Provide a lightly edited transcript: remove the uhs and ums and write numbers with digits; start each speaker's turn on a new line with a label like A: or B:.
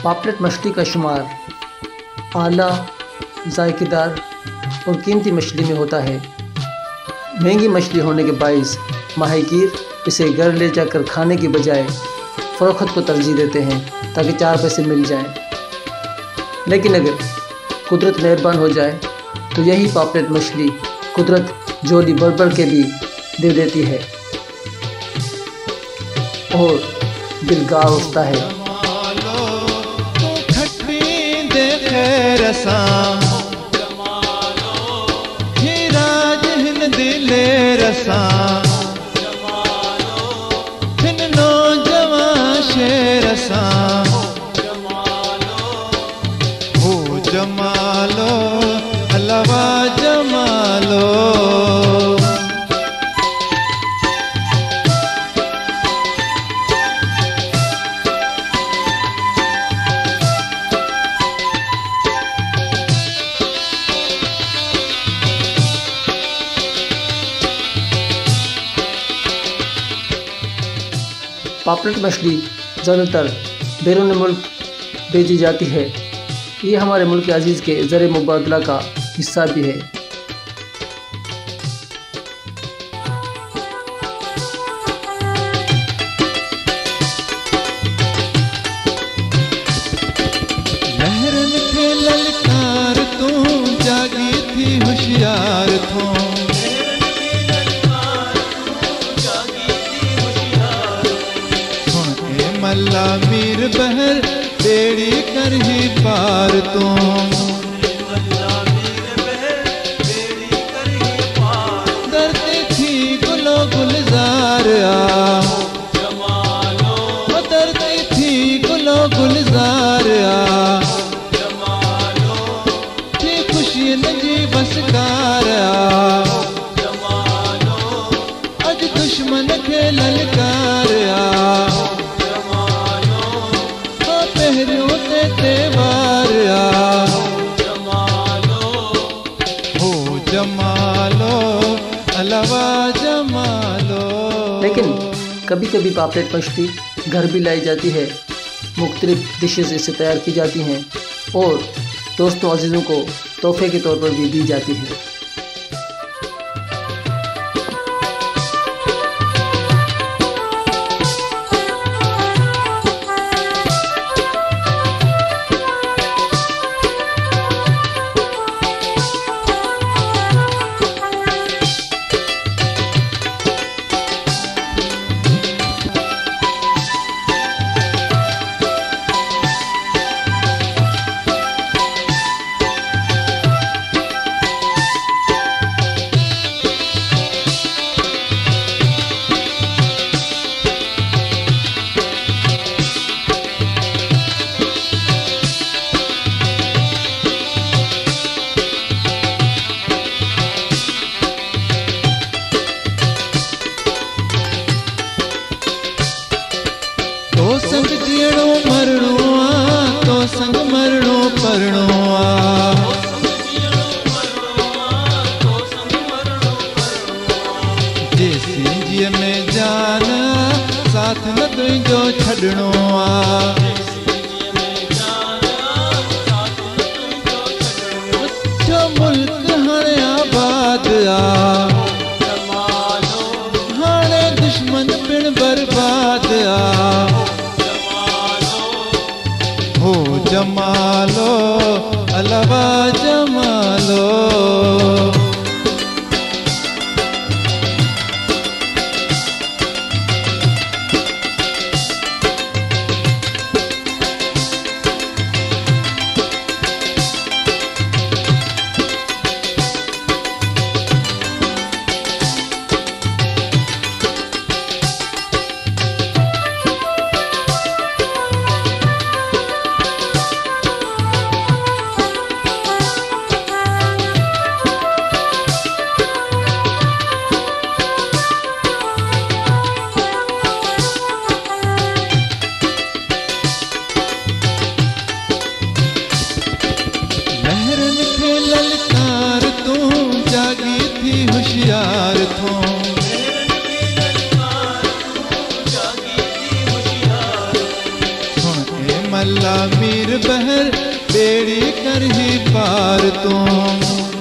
A: पापलेट मछली का शुमार आला, जायकेदार और कीमती मछली में होता है। महंगी मछली होने के बाइस माहीगीर इसे घर ले जाकर खाने की बजाय फ़रोख्त को तरजीह देते हैं ताकि 4 पैसे मिल जाएं। लेकिन अगर कुदरत मेहरबान हो जाए तो यही पापलेट मछली कुदरत झोली भर के भी दे देती है और दिल गा उठता है।
B: जमालो अल्लावा जमालो
A: पापलेट मछली ज़्यादातर बैरून मुल्क भेजी जाती है। ये हमारे मुल्क अजीज़ के ज़र मुबादला का हिस्सा भी है।
B: लहरन थे ललकार तू जागी थी होशियार तू मल्ला मीर बहर बेड़ी कर ही पार तुम दर्द थी गुलो गुलजार दर्द थी गुलो गुलजार थी खुशी नजी बसकार अज दुश्मन के ललकार तेवार हो जमालो अलावा जमालो।
A: लेकिन कभी कभी पापलेट मछली घर भी लाई जाती है। मुख्तलिफ डिशेस इससे तैयार की जाती हैं और दोस्तों अजीज़ों को तोहफे के तौर पर भी दी जाती है।
B: तो संग जीणो मरणो तो संग मरणो परणो जेसी जीअ में जान साथ न तुंहिंजो छॾणो मुंहिंजो मुल्क हाणे आबाद हाणे दुश्मन पिण बर्बाद हो जमालो अलावा जमालो। मल्ला मीर बहर बेड़ी कर ही पार तू।